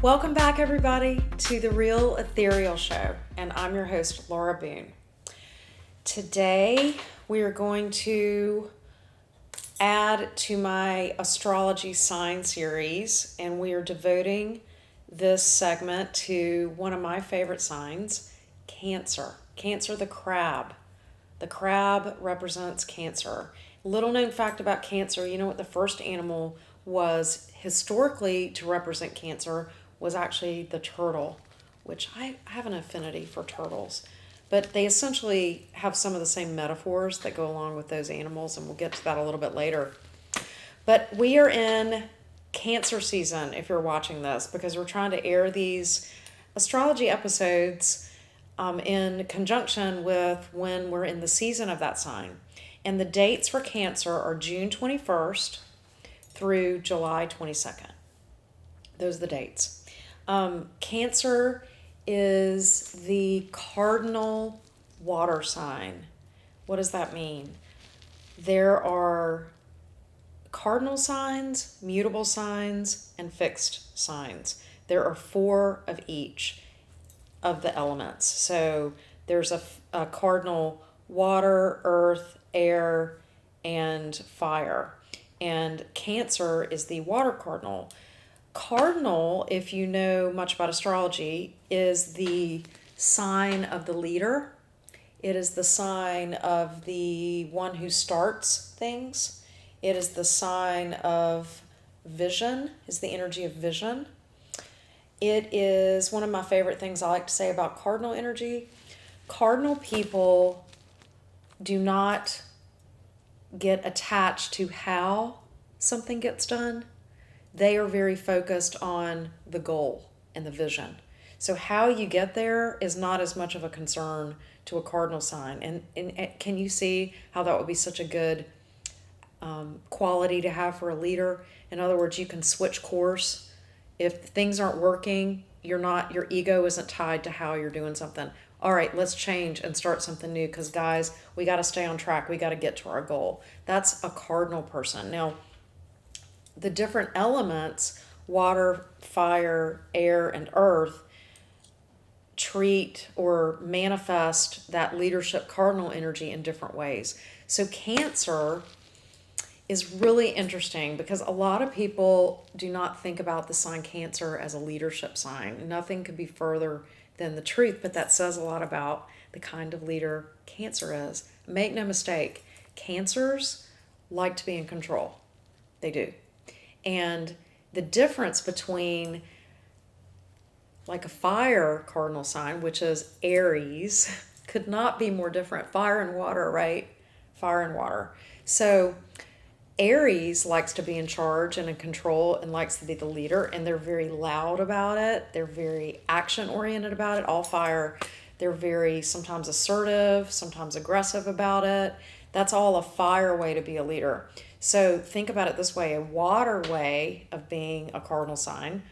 Welcome back, everybody, to the Real Ethereal Show, and I'm your host, Laura Boone. Today, we are going to add to my Astrology sign series, and we are devoting this segment to one of my favorite signs, Cancer. Cancer, the crab. The crab represents Cancer. Little known fact about Cancer, you know what the first animal was historically to represent Cancer was actually the turtle, which I have an affinity for turtles. But they essentially have some of the same metaphors that go along with those animals, and we'll get to that a little bit later. But we are in Cancer season, if you're watching this, because we're trying to air these astrology episodes in conjunction with when we're in the season of that sign. And the dates for Cancer are June 21st through July 22nd. Those are the dates. Cancer is the cardinal water sign. What does that mean? There are cardinal signs, mutable signs, and fixed signs. There are 4 of each of the elements. So there's a cardinal water, earth, air, and fire. And Cancer is the water cardinal. Cardinal, if you know much about astrology, is the sign of the leader. It is the sign of the one who starts things. It is the sign of vision, is the energy of vision. It is one of my favorite things I like to say about cardinal energy. Cardinal people do not get attached to how something gets done. They are very focused on the goal and the vision. So how you get there is not as much of a concern to a cardinal sign. And can you see how that would be such a good quality to have for a leader? In other words, you can switch course. If things aren't working, your ego isn't tied to how you're doing something. All right, let's change and start something new because, guys, we got to stay on track. We got to get to our goal. That's a cardinal person. Now, the different elements, water, fire, air, and earth, treat or manifest that leadership cardinal energy in different ways. So Cancer is really interesting because a lot of people do not think about the sign Cancer as a leadership sign. Nothing could be further than the truth, but that says a lot about the kind of leader Cancer is. Make no mistake, Cancers like to be in control. They do. And the difference between like a fire cardinal sign, which is Aries, could not be more different. Fire and water, right? Fire and water. So Aries likes to be in charge and in control and likes to be the leader, and they're very loud about it. They're very action-oriented about it. All fire, they're very sometimes assertive, sometimes aggressive about it. That's all a fire way to be a leader. So think about it this way. A water way of being a cardinal sign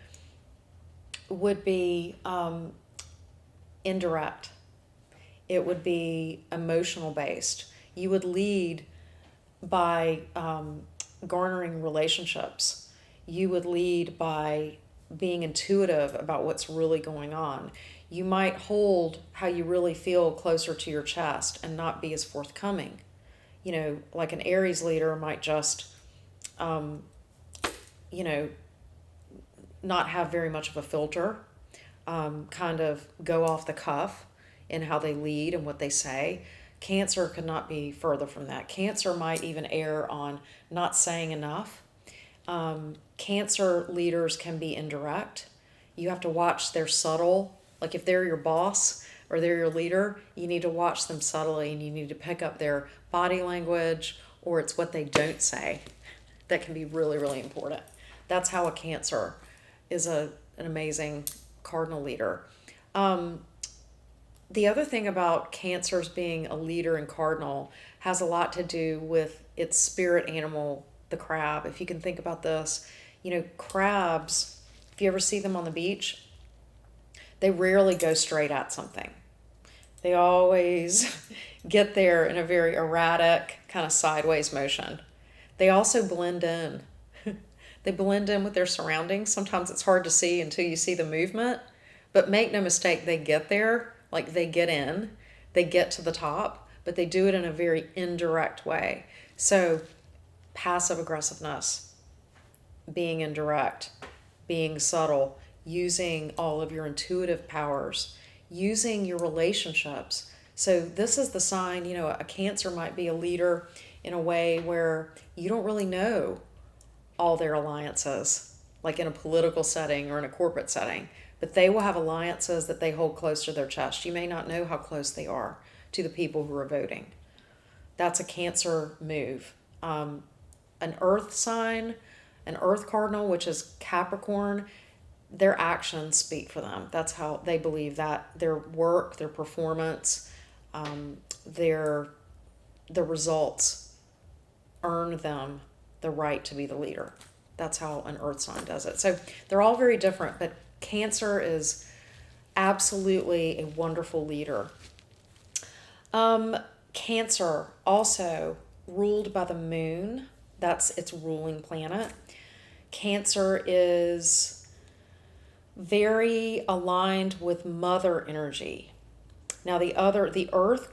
would be indirect. It would be emotional based. You would lead by garnering relationships. You would lead by being intuitive about what's really going on. You might hold how you really feel closer to your chest and not be as forthcoming. You know, like an Aries leader might just, not have very much of a filter, kind of go off the cuff in how they lead and what they say. Cancer could not be further from that. Cancer might even err on not saying enough. Cancer leaders can be indirect. You have to watch their subtle, like if they're your boss or they're your leader, you need to watch them subtly and you need to pick up their body language, or it's what they don't say that can be really, really important. That's how a Cancer is an amazing cardinal leader. The other thing about Cancers being a leader in cardinal has a lot to do with its spirit animal, the crab. If you can think about this, crabs, if you ever see them on the beach, they rarely go straight at something. They always get there in a very erratic, kind of sideways motion. They also blend in. They blend in with their surroundings. Sometimes it's hard to see until you see the movement. But make no mistake, they get there, like they get in, they get to the top, but they do it in a very indirect way. So passive aggressiveness, being indirect, being subtle, using all of your intuitive powers, using your relationships. So this is the sign, a Cancer might be a leader in a way where you don't really know all their alliances, like in a political setting or in a corporate setting, but they will have alliances that they hold close to their chest. You may not know how close they are to the people who are voting. That's a Cancer move. An earth sign, an earth cardinal, which is Capricorn, their actions speak for them. That's how they believe that their work, their performance, the results earn them the right to be the leader. That's how an earth sign does it. So they're all very different, but Cancer is absolutely a wonderful leader. Cancer also ruled by the moon. That's its ruling planet. Cancer is very aligned with mother energy. Now the earth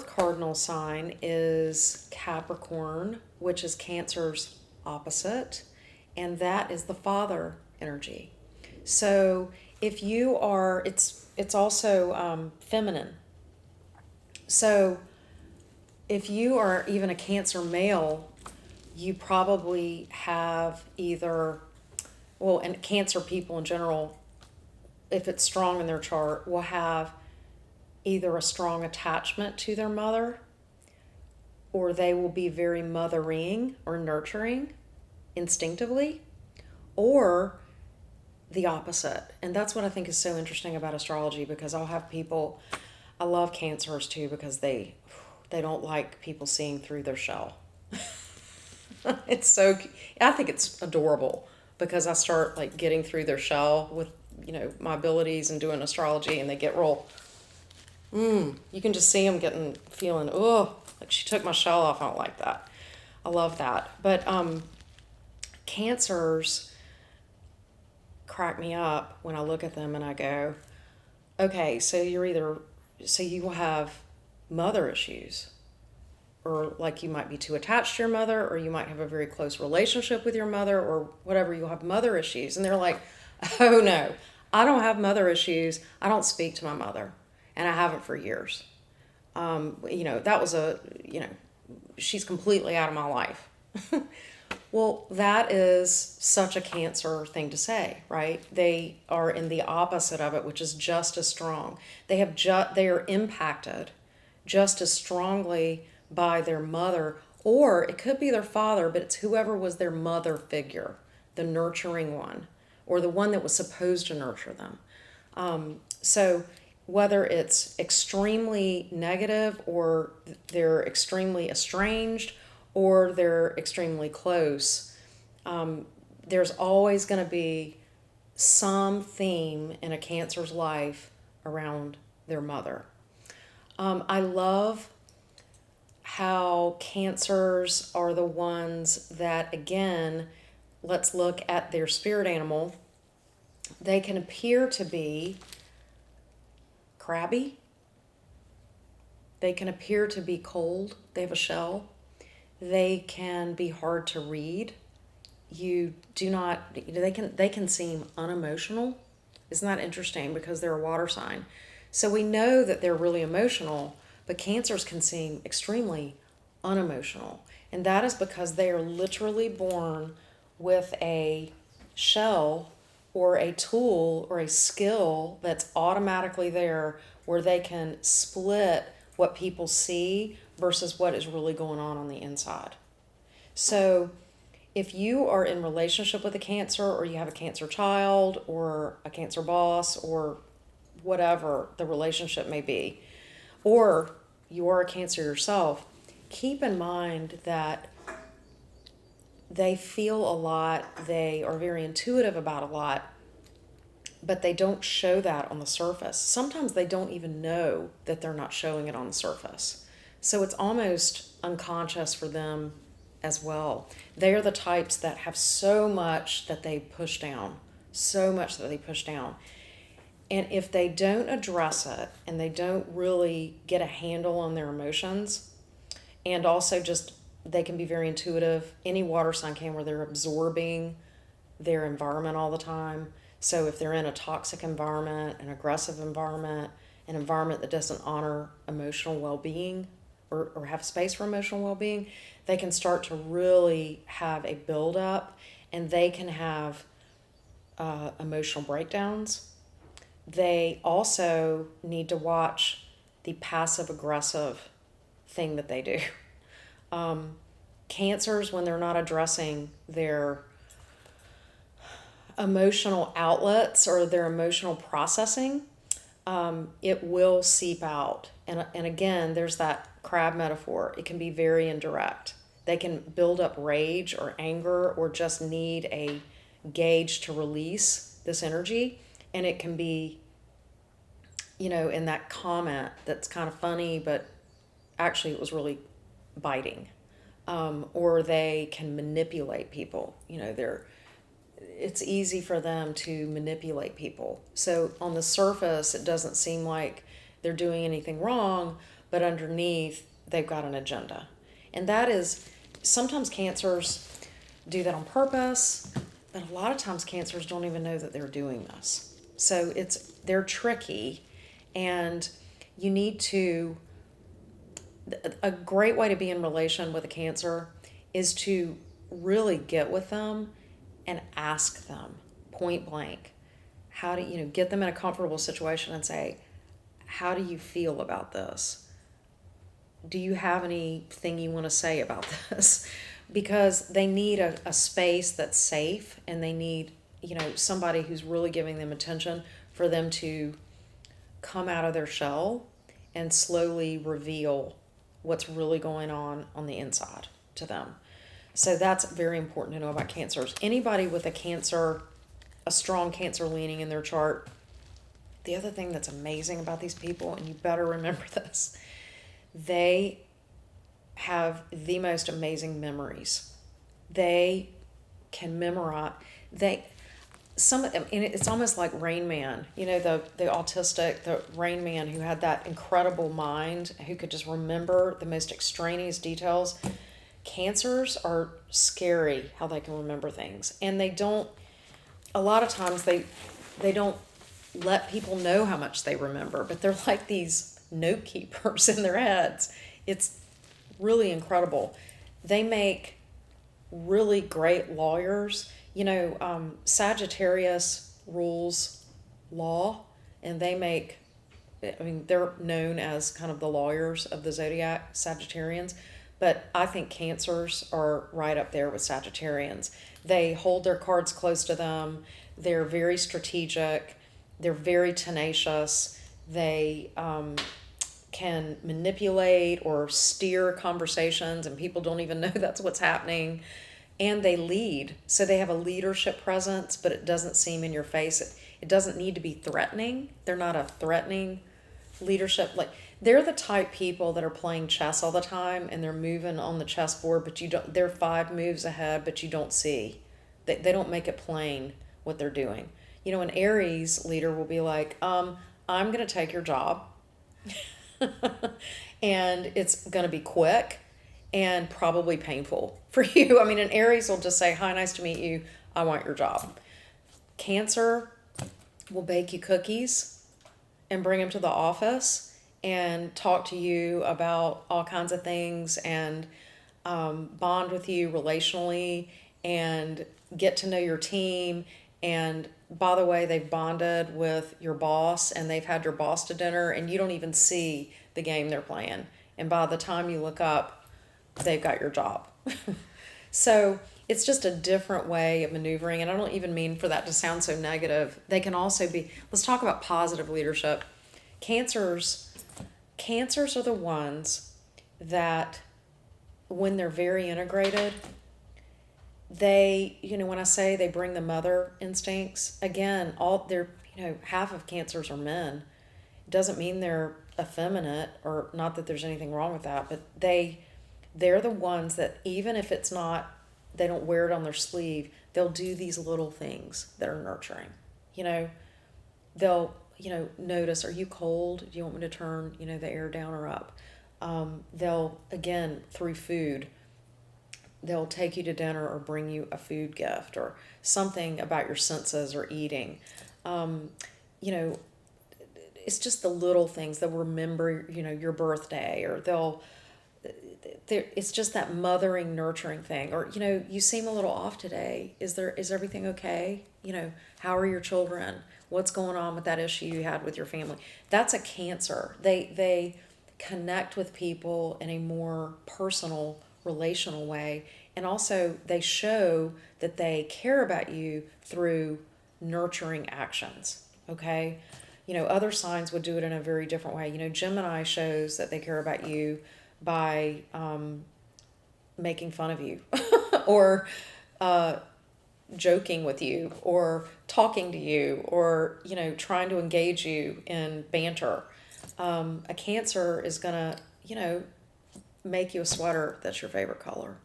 cardinal sign is Capricorn, which is Cancer's opposite, and that is the father energy. So if you are, it's also feminine. So if you are even a Cancer male, you probably have and Cancer people in general, if it's strong in their chart, will have either a strong attachment to their mother, or they will be very mothering or nurturing instinctively, or the opposite. And that's what I think is so interesting about astrology, because I'll have people, I love Cancers too, because they don't like people seeing through their shell. I think it's adorable, because I start like getting through their shell with, my abilities and doing astrology, and they get real, you can just see them feeling, like she took my shell off. I don't like that. I love that. But Cancers crack me up when I look at them and I go, okay, so you will have mother issues, or like you might be too attached to your mother, or you might have a very close relationship with your mother, or whatever. You'll have mother issues. And they're like, oh no, I don't have mother issues. I don't speak to my mother, and I haven't for years. That was she's completely out of my life. Well, that is such a Cancer thing to say, right? They are in the opposite of it, which is just as strong. They are impacted just as strongly by their mother, or it could be their father, but it's whoever was their mother figure, the nurturing one, or the one that was supposed to nurture them. So whether it's extremely negative, or they're extremely estranged, or they're extremely close, there's always going to be some theme in a Cancer's life around their mother. I love how Cancers are the ones that, again, let's look at their spirit animal. They can appear to be crabby. They can appear to be cold. They have a shell. They can be hard to read. They can seem unemotional. Isn't that interesting? Because they're a water sign. So we know that they're really emotional, but Cancers can seem extremely unemotional. And that is because they are literally born with a shell or a tool or a skill that's automatically there, where they can split what people see versus what is really going on the inside. So if you are in relationship with a Cancer, or you have a Cancer child, or a Cancer boss, or whatever the relationship may be, or you are a Cancer yourself, keep in mind that they feel a lot, they are very intuitive about a lot, but they don't show that on the surface. Sometimes they don't even know that they're not showing it on the surface. So it's almost unconscious for them as well. They are the types that have so much that they push down, so much that they push down. And if they don't address it and they don't really get a handle on their emotions, and also just they can be very intuitive. Any water sign can, where they're absorbing their environment all the time. So if they're in a toxic environment, an aggressive environment, an environment that doesn't honor emotional well-being or have space for emotional well-being, they can start to really have a buildup, and they can have emotional breakdowns. They also need to watch the passive-aggressive thing that they do. Cancers, when they're not addressing their emotional outlets or their emotional processing, it will seep out. And again, there's that crab metaphor. It can be very indirect. They can build up rage or anger or just need a gauge to release this energy. And it can be, in that comment that's kind of funny, but actually it was really biting. Or they can manipulate people. It's easy for them to manipulate people. So on the surface, it doesn't seem like they're doing anything wrong, but underneath, they've got an agenda. And that is, sometimes cancers do that on purpose, but a lot of times cancers don't even know that they're doing this. So they're tricky, and you need to, a great way to be in relation with a Cancer is to really get with them and ask them point blank, how do get them in a comfortable situation and say, how do you feel about this? Do you have anything you want to say about this? Because they need a space that's safe, and they need, somebody who's really giving them attention for them to come out of their shell and slowly reveal what's really going on the inside to them. So that's very important to know about Cancers. Anybody with a strong Cancer leaning in their chart, the other thing that's amazing about these people, and you better remember this, they have the most amazing memories. They can memorize. Some of them, and it's almost like Rain Man, the autistic, the Rain Man who had that incredible mind, who could just remember the most extraneous details. Cancers are scary how they can remember things, and they don't, a lot of times they don't let people know how much they remember, but they're like these note keepers in their heads. It's really incredible. They make really great lawyers. Sagittarius rules law, and they're known as kind of the lawyers of the zodiac, Sagittarians, but I think Cancers are right up there with Sagittarians. They hold their cards close to them. They're very strategic. They're very tenacious. They can manipulate or steer conversations, and people don't even know that's what's happening. And they lead. So they have a leadership presence, but it doesn't seem in your face. It doesn't need to be threatening. They're not a threatening leadership. Like, they're the type people that are playing chess all the time, and they're moving on the chessboard, but they're 5 moves ahead, but you don't see. They don't make it plain what they're doing. An Aries leader will be like, I'm going to take your job. And it's going to be quick and probably painful for you. An Aries will just say, hi, nice to meet you. I want your job. Cancer will bake you cookies and bring them to the office and talk to you about all kinds of things and bond with you relationally and get to know your team. And by the way, they've bonded with your boss, and they've had your boss to dinner, and you don't even see the game they're playing. And by the time you look up, they've got your job. So it's just a different way of maneuvering. And I don't even mean for that to sound so negative. They can also be, let's talk about positive leadership. Cancers are the ones that, when they're very integrated, they, when I say they bring the mother instincts, again, half of Cancers are men. It doesn't mean they're effeminate, or not that there's anything wrong with that, but they they're the ones that, even if it's not, they don't wear it on their sleeve, they'll do these little things that are nurturing. You know, they'll, notice, are you cold? Do you want me to turn, the air down or up? They'll, again, through food, they'll take you to dinner or bring you a food gift or something about your senses or eating. You know, it's just the little things. They'll remember, your birthday, or it's just that mothering, nurturing thing. Or, you seem a little off today. Is everything okay? How are your children? What's going on with that issue you had with your family? That's a Cancer. They connect with people in a more personal, relational way. And also they show that they care about you through nurturing actions. Okay? Other signs would do it in a very different way. Gemini shows that they care about you by making fun of you or joking with you or talking to you or, trying to engage you in banter. A Cancer is going to, make you a sweater that's your favorite color,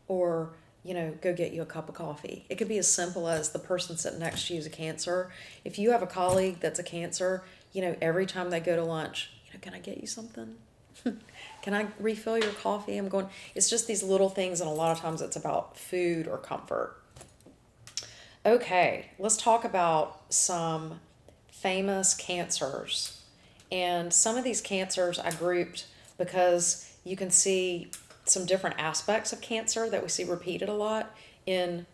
or, go get you a cup of coffee. It could be as simple as the person sitting next to you is a Cancer. If you have a colleague that's a Cancer, every time they go to lunch, can I get you something? Can I refill your coffee? It's just these little things, and a lot of times it's about food or comfort. Okay, let's talk about some famous Cancers. And some of these Cancers I grouped because you can see some different aspects of Cancer that we see repeated a lot in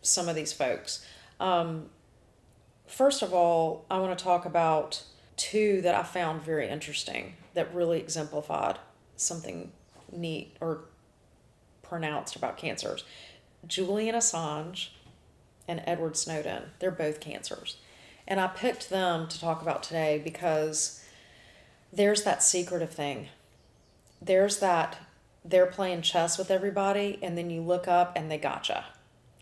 some of these folks. First of all, I want to talk about two that I found very interesting that really exemplified something neat or pronounced about Cancers. Julian Assange and Edward Snowden. They're both Cancers. And I picked them to talk about today because there's that secretive thing. There's that they're playing chess with everybody, and then you look up and they gotcha,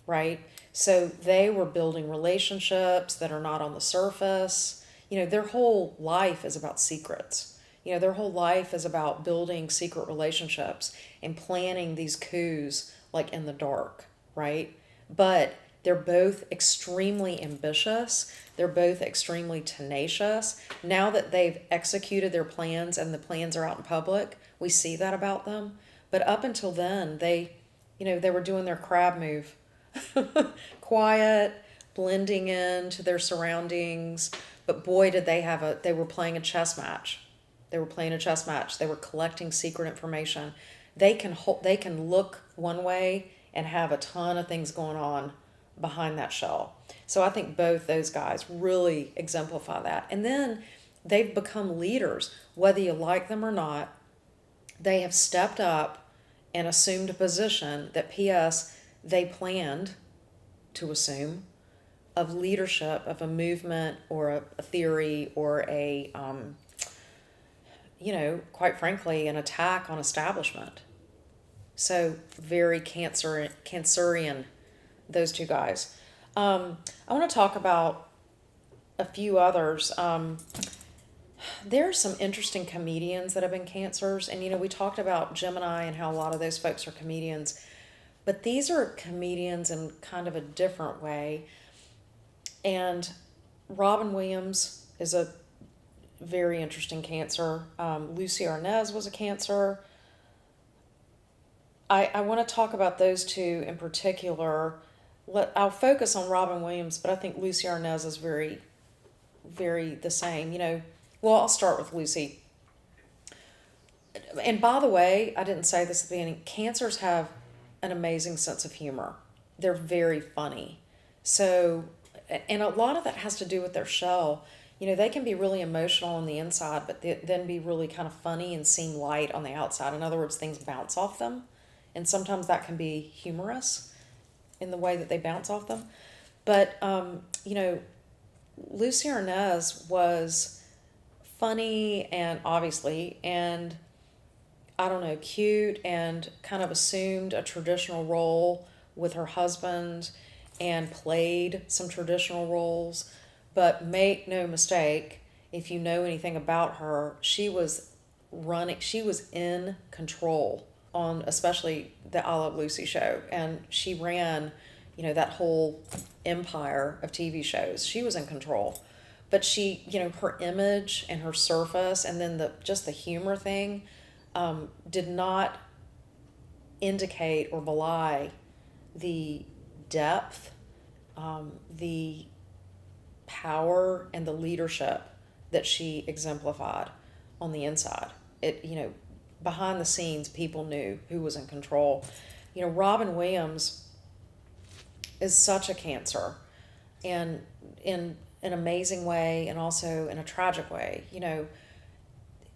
right? So they were building relationships that are not on the surface. Their whole life is about secrets. Their whole life is about building secret relationships and planning these coups like in the dark, right? But they're both extremely ambitious. They're both extremely tenacious. Now that they've executed their plans and the plans are out in public, we see that about them. But up until then, they were doing their crab move. Quiet, blending into their surroundings. But boy, did they were playing a chess match. They were playing a chess match. They were collecting secret information. They can look one way and have a ton of things going on behind that shell. So I think both those guys really exemplify that. And then they've become leaders, whether you like them or not. They have stepped up and assumed a position that P.S. they planned to assume, of leadership of a movement or a theory or a, quite frankly, an attack on establishment. So very Cancerian, those two guys. I want to talk about a few others. There are some interesting comedians that have been Cancers. And, we talked about Gemini and how a lot of those folks are comedians. But these are comedians in kind of a different way. And Robin Williams is a very interesting Cancer. Lucy Arnaz was a Cancer. I want to talk about those two in particular. I'll focus on Robin Williams, but I think Lucy Arnaz is very, very the same. Well, I'll start with Lucy. And by the way, I didn't say this at the beginning, Cancers have an amazing sense of humor. They're very funny. So, and a lot of that has to do with their shell. They can be really emotional on the inside, but then be really kind of funny and seem light on the outside. In other words, things bounce off them. And sometimes that can be humorous in the way that they bounce off them. But, Lucy Arnaz was funny and I don't know, cute, and kind of assumed a traditional role with her husband and played some traditional roles. But make no mistake, if you know anything about her, she was in control on especially the I Love Lucy show, and she ran, that whole empire of TV shows. She was in control. But she, her image and her surface, and then the humor thing, did not indicate or belie the depth, the power, and the leadership that she exemplified on the inside. Behind the scenes, people knew who was in control. Robin Williams is such a Cancer, and in an amazing way, and also in a tragic way.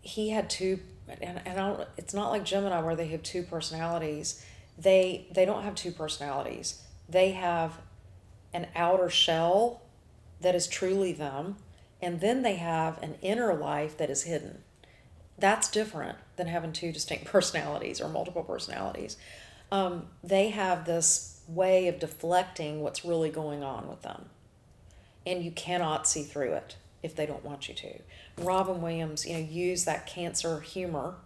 He had two, and I don't. It's not like Gemini where they have two personalities. They don't have two personalities. They have an outer shell that is truly them, and then they have an inner life that is hidden. That's different than having two distinct personalities or multiple personalities. They have this way of deflecting what's really going on with them, and you cannot see through it if they don't want you to. Robin Williams, used that Cancer humor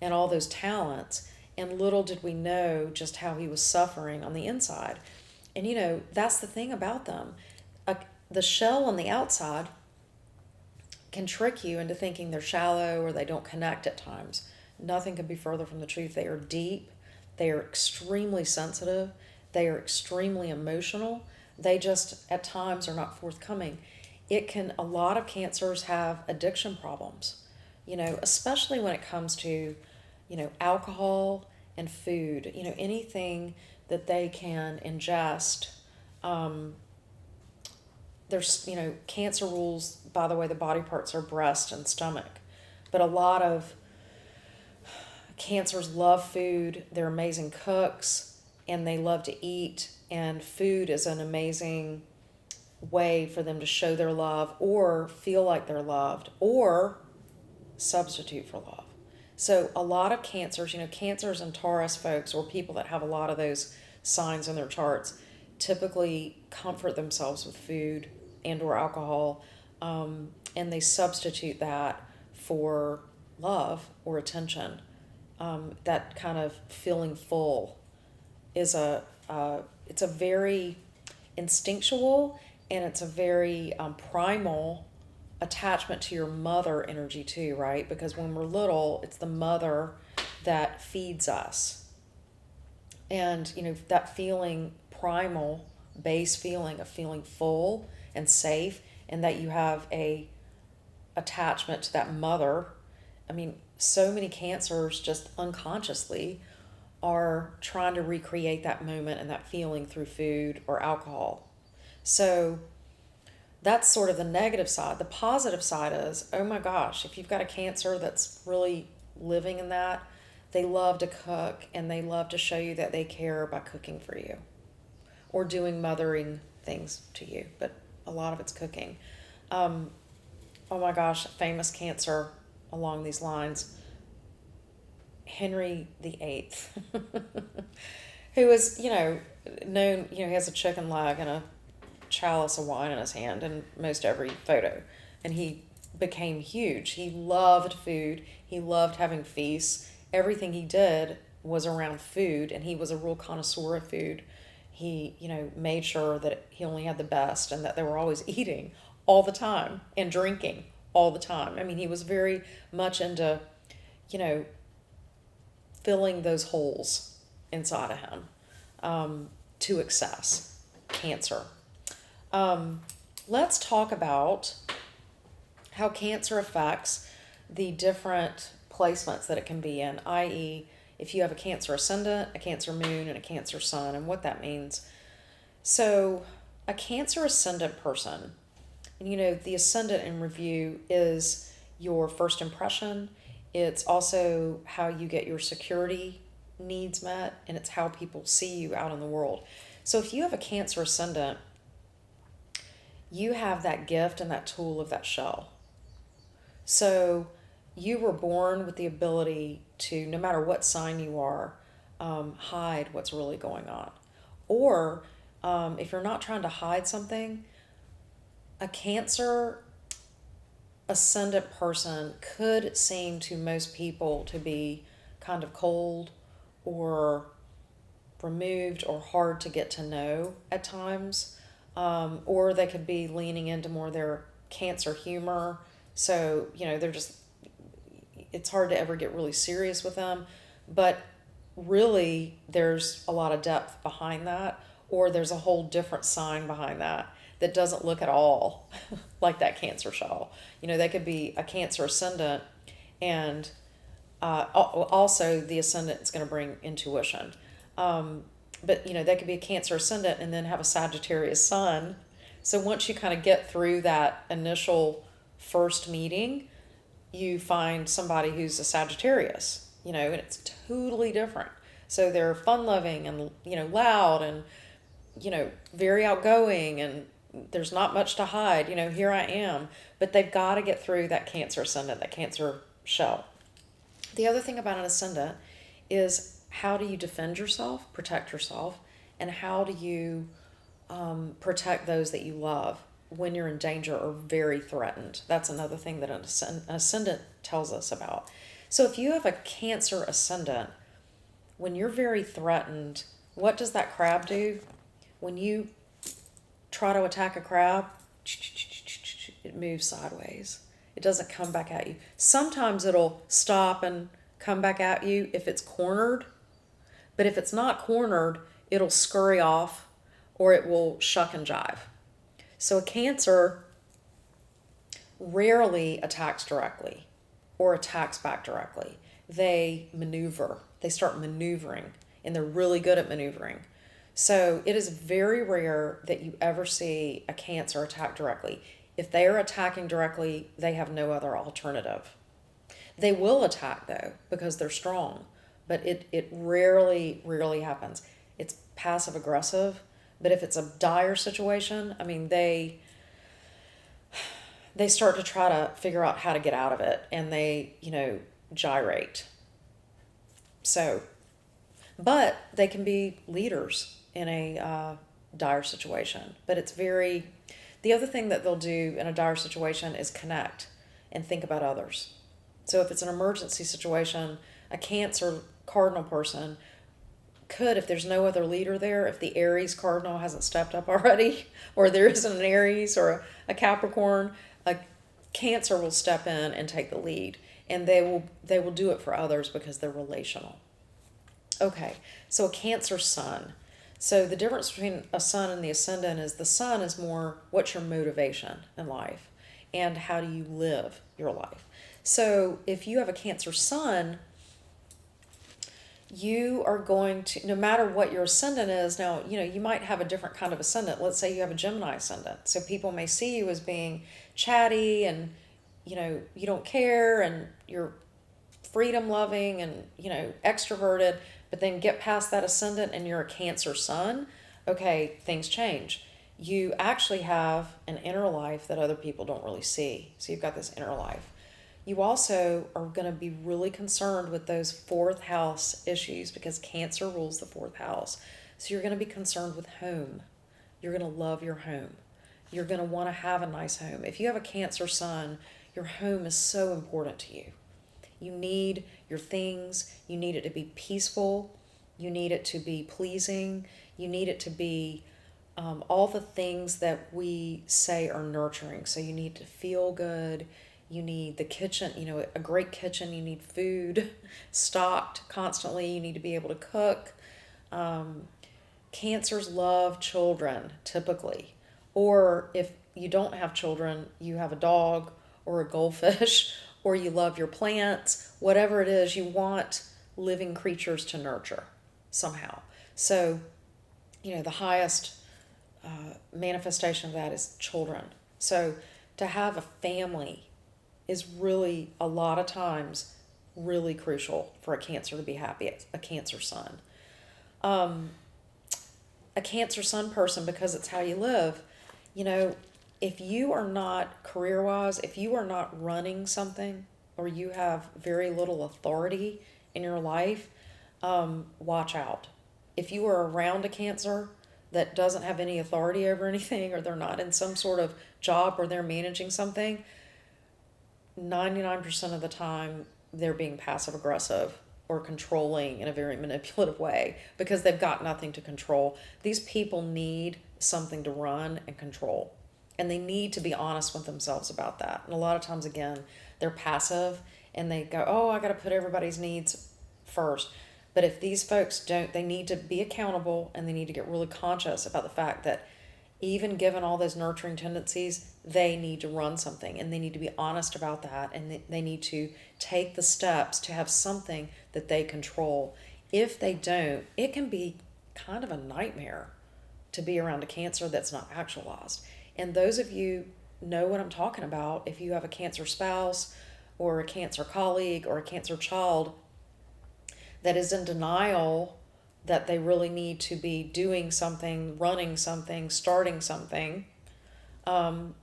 and all those talents, and little did we know just how he was suffering on the inside. And that's the thing about them. The shell on the outside can trick you into thinking they're shallow or they don't connect at times. Nothing could be further from the truth. They are deep. They are extremely sensitive. They are extremely emotional. They just at times are not forthcoming. A lot of Cancers have addiction problems, especially when it comes to, alcohol and food, anything that they can ingest. There's, Cancer rules, by the way, the body parts are breast and stomach. But a lot of Cancers love food. They're amazing cooks, and they love to eat. And food is an amazing way for them to show their love or feel like they're loved or substitute for love. So a lot of Cancers, Cancers and Taurus folks, or people that have a lot of those signs in their charts, typically comfort themselves with food and or alcohol, and they substitute that for love or attention. That kind of feeling full is it's a very instinctual, and it's a very primal attachment to your mother energy too, right? Because when we're little, it's the mother that feeds us. And, that feeling, primal base feeling of feeling full and safe, and that you have a attachment to that mother. I mean, so many Cancers just unconsciously are trying to recreate that moment and that feeling through food or alcohol. So that's sort of the negative side. The positive side is, oh my gosh, if you've got a Cancer that's really living in that, they love to cook, and they love to show you that they care by cooking for you or doing mothering things to you. But a lot of it's cooking. Oh my gosh, famous Cancer along these lines, Henry VIII, who is, known, he has a chicken leg and a chalice of wine in his hand in most every photo. And he became huge. He loved food. He loved having feasts. Everything he did was around food, and he was a real connoisseur of food. He, made sure that he only had the best, and that they were always eating all the time and drinking all the time. I mean, he was very much into, filling those holes inside of him to excess. Cancer. Let's talk about how Cancer affects the different placements that it can be in, i.e., if you have a Cancer ascendant, a Cancer moon, and a Cancer sun, and what that means. So a Cancer ascendant person, and the ascendant in review is your first impression. It's also how you get your security needs met, and it's how people see you out in the world. So if you have a Cancer ascendant, you have that gift and that tool of that shell. So you were born with the ability to, no matter what sign you are, hide what's really going on. Or if you're not trying to hide something, a Cancer ascendant person could seem to most people to be kind of cold or removed or hard to get to know at times. Or they could be leaning into more their Cancer humor. So, they're just, it's hard to ever get really serious with them. But really, there's a lot of depth behind that, or there's a whole different sign behind that doesn't look at all like that Cancer shell. They could be a Cancer ascendant, and also the ascendant is going to bring intuition. But they could be a Cancer ascendant and then have a Sagittarius sun. So once you kind of get through that initial first meeting, you find somebody who's a Sagittarius, and it's totally different. So they're fun-loving and, loud and, very outgoing, and there's not much to hide. Here I am. But they've got to get through that Cancer ascendant, that Cancer shell. The other thing about an ascendant is, how do you defend yourself, protect yourself, and how do you protect those that you love when you're in danger or very threatened? That's another thing that an ascendant tells us about. So if you have a Cancer ascendant, when you're very threatened, what does that crab do? When you try to attack a crab, it moves sideways. It doesn't come back at you. Sometimes it'll stop and come back at you if it's cornered. But if it's not cornered, it'll scurry off, or it will shuck and jive. So a Cancer rarely attacks directly or attacks back directly. They maneuver. They start maneuvering, and they're really good at maneuvering. So it is very rare that you ever see a Cancer attack directly. If they are attacking directly, they have no other alternative. They will attack, though, because they're strong. But it rarely happens. It's passive aggressive. But if it's a dire situation, they start to try to figure out how to get out of it, and they, gyrate. So, but they can be leaders in a dire situation. But the other thing that they'll do in a dire situation is connect and think about others. So if it's an emergency situation, a Cancer cardinal person could, if there's no other leader there, if the Aries cardinal hasn't stepped up already, or there isn't an Aries or a Capricorn, a Cancer will step in and take the lead, and they will do it for others because they're relational. Okay, so a Cancer sun. So the difference between a sun and the ascendant is, the sun is more, what's your motivation in life and how do you live your life. So if you have a Cancer sun, you are going to, no matter what your ascendant is, now, you might have a different kind of ascendant. Let's say you have a Gemini ascendant. So people may see you as being chatty and, you don't care, and you're freedom loving and, extroverted, but then get past that ascendant and you're a Cancer sun. Okay, things change. You actually have an inner life that other people don't really see. So you've got this inner life. You also are going to be really concerned with those fourth house issues, because Cancer rules the fourth house. So you're going to be concerned with home. You're going to love your home. You're going to want to have a nice home. If you have a Cancer sun, your home is so important to you. You need your things. You need it to be peaceful. You need it to be pleasing. You need it to be all the things that we say are nurturing. So you need to feel good. You need the kitchen, a great kitchen. You need food stocked constantly. You need to be able to cook. Cancers love children, typically. Or if you don't have children, you have a dog or a goldfish, or you love your plants. Whatever it is, you want living creatures to nurture somehow. So, the highest manifestation of that is children. So to have a family is really, a lot of times, really crucial for a Cancer to be happy, a Cancer sun. A Cancer sun person, because it's how you live, if you are not career-wise, if you are not running something, or you have very little authority in your life, watch out. If you are around a Cancer that doesn't have any authority over anything, or they're not in some sort of job where they're managing something, 99% of the time they're being passive aggressive or controlling in a very manipulative way because they've got nothing to control. These people need something to run and control. And they need to be honest with themselves about that. And a lot of times, again, they're passive and they go, oh, I got to put everybody's needs first. But if these folks don't, they need to be accountable and they need to get really conscious about the fact that even given all those nurturing tendencies, they need to run something and they need to be honest about that. And they need to take the steps to have something that they control. If they don't, it can be kind of a nightmare to be around a Cancer that's not actualized. And those of you know what I'm talking about. If you have a Cancer spouse or a Cancer colleague or a Cancer child that is in denial that they really need to be doing something, running something, starting something,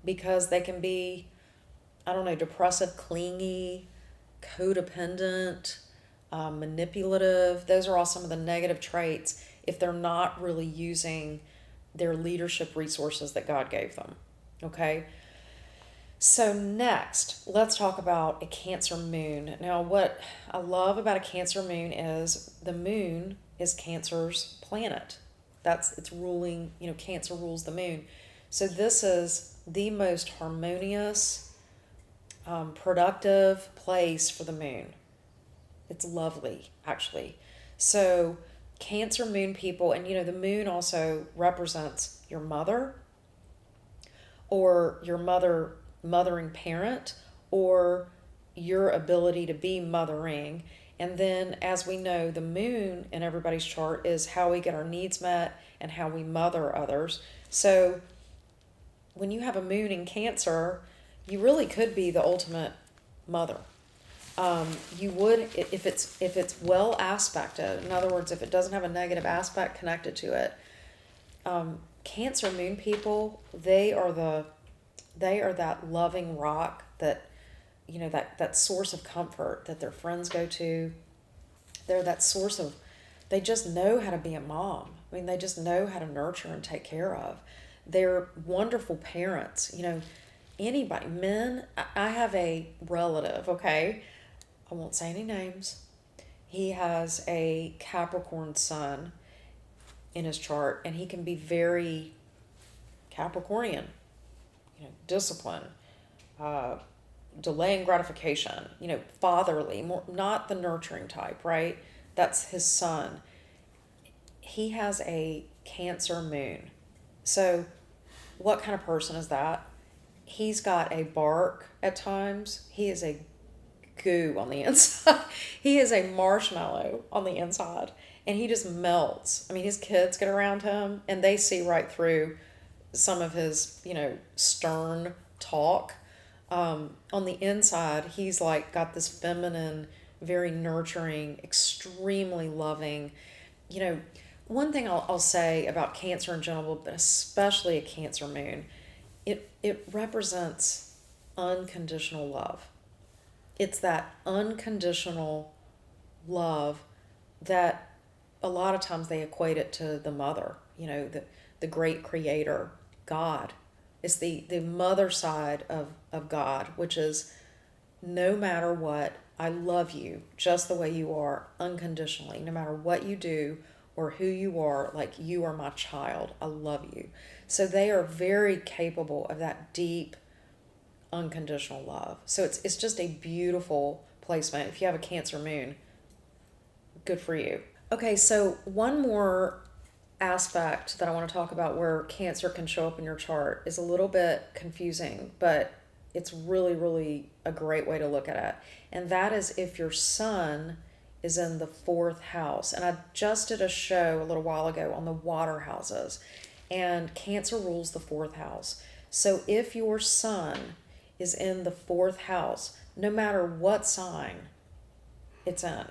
because they can be, I don't know, depressive, clingy, codependent, manipulative. Those are all some of the negative traits if they're not really using their leadership resources that God gave them. Okay? So next, let's talk about a Cancer moon. Now, what I love about a Cancer moon is the moon is Cancer's planet. It's ruling, Cancer rules the moon. So this is the most harmonious, productive place for the moon. It's lovely, actually. So Cancer moon people, and the moon also represents your mother or your mothering parent or your ability to be mothering. And then, as we know, the moon in everybody's chart is how we get our needs met and how we mother others. So when you have a moon in Cancer, you really could be the ultimate mother. You would, if it's well aspected, in other words, if it doesn't have a negative aspect connected to it, Cancer moon people, they are that loving rock that, that source of comfort that their friends go to. They're that source of, they just know how to be a mom. I mean, they just know how to nurture and take care of. They're wonderful parents. Anybody, men, I have a relative, okay? I won't say any names. He has a Capricorn sun in his chart, and he can be very Capricornian, discipline, delaying gratification, fatherly, more, not the nurturing type, right? That's his sun. He has a Cancer moon. So what kind of person is that? He's got a bark at times. He is a goo on the inside. He is a marshmallow on the inside, and he just melts. I mean, his kids get around him and they see right through some of his, stern talk. On the inside, he's like got this feminine, very nurturing, extremely loving. One thing I'll say about Cancer in general, but especially a Cancer moon, it represents unconditional love. It's that unconditional love that a lot of times they equate it to the mother, the great creator, God. It's the mother side of God, which is no matter what, I love you just the way you are, unconditionally, no matter what you do or who you are, like you are my child. I love you. So they are very capable of that deep, unconditional love. So it's just a beautiful placement. If you have a Cancer moon, good for you. Okay, so one more aspect that I want to talk about where Cancer can show up in your chart is a little bit confusing, but it's really, really a great way to look at it. And that is if your sun is in the 4th house. And I just did a show a little while ago on the water houses, and Cancer rules the 4th house. So if your sun is in the 4th house, no matter what sign it's in,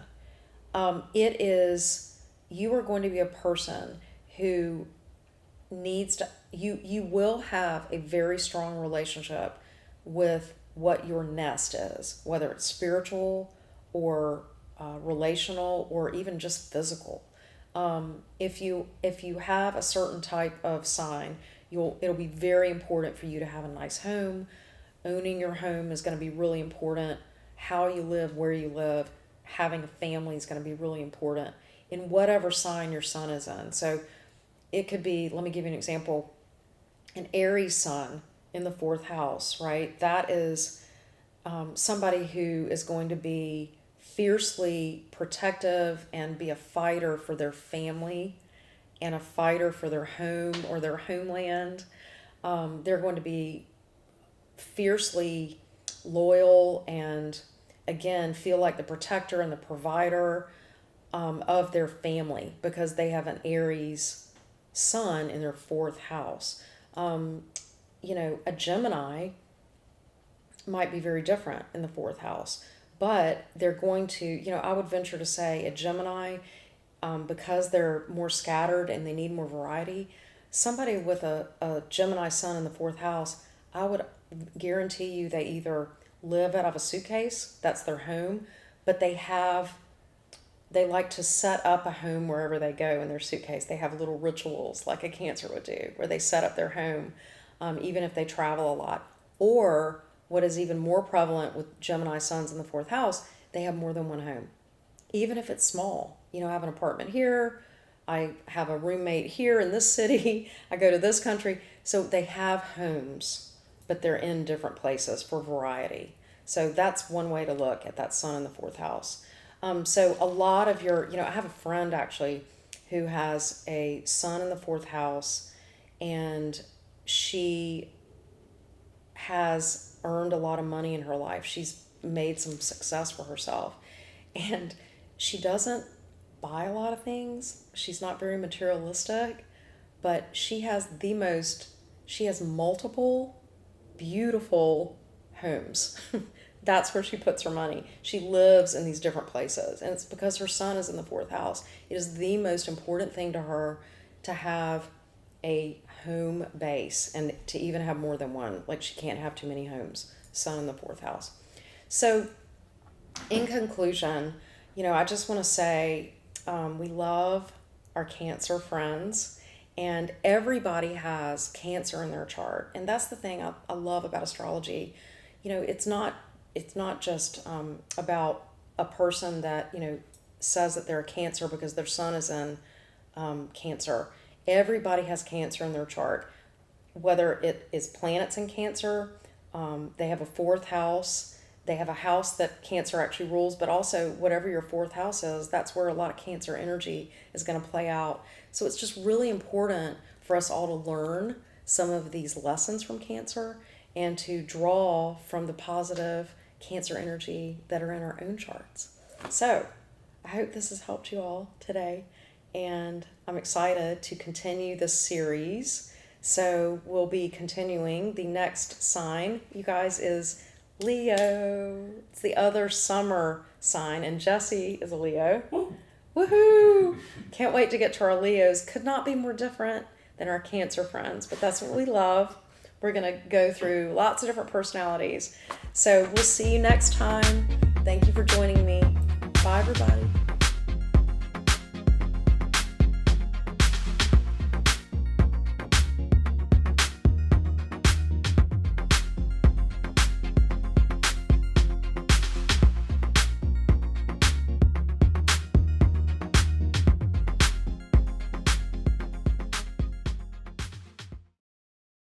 you are going to be a person who needs to, you will have a very strong relationship with what your nest is, whether it's spiritual or relational or even just physical. If you have a certain type of sign, it'll be very important for you to have a nice home. Owning your home is going to be really important. How you live, where you live, having a family is going to be really important in whatever sign your sun is in. So it could be, let me give you an example, an Aries sun in the 4th house, right? That is somebody who is going to be fiercely protective and be a fighter for their family and a fighter for their home or their homeland. They're going to be fiercely loyal and, again, feel like the protector and the provider of their family because they have an Aries sun in their 4th house. A Gemini might be very different in the 4th house, but they're going to, I would venture to say a Gemini, because they're more scattered and they need more variety, somebody with a Gemini sun in the 4th house, I would guarantee you they either live out of a suitcase, that's their home, but they like to set up a home wherever they go in their suitcase. They have little rituals like a Cancer would do, where they set up their home, even if they travel a lot. Or what is even more prevalent with Gemini suns in the 4th house, they have more than one home, even if it's small. I have an apartment here, I have a roommate here in this city, I go to this country. So they have homes, but they're in different places for variety. So that's one way to look at that sun in the 4th house. So a lot of your, I have a friend actually who has a sun in the 4th house, and she has earned a lot of money in her life. She's made some success for herself, and she doesn't buy a lot of things. She's not very materialistic, but she has multiple beautiful homes. That's where she puts her money. She lives in these different places, and it's because her sun is in the 4th house. It is the most important thing to her to have a home base and to even have more than one. Like, she can't have too many homes. Sun in the 4th house. So in conclusion, I just want to say we love our Cancer friends, and everybody has Cancer in their chart. And that's the thing I love about astrology. It's not just about a person that, says that they're a Cancer because their sun is in Cancer. Everybody has Cancer in their chart, whether it is planets in Cancer, they have a 4th house, they have a house that Cancer actually rules, but also whatever your 4th house is, that's where a lot of Cancer energy is going to play out. So it's just really important for us all to learn some of these lessons from Cancer and to draw from the positive Cancer energy that are in our own charts. So I hope this has helped you all today, and I'm excited to continue this series. So we'll be continuing. The next sign, you guys, is Leo. It's the other summer sign, and Jessie is a Leo. Woohoo! Can't wait to get to our Leos. Could not be more different than our Cancer friends, but that's what we love. We're going to go through lots of different personalities. So we'll see you next time. Thank you for joining me. Bye, everybody.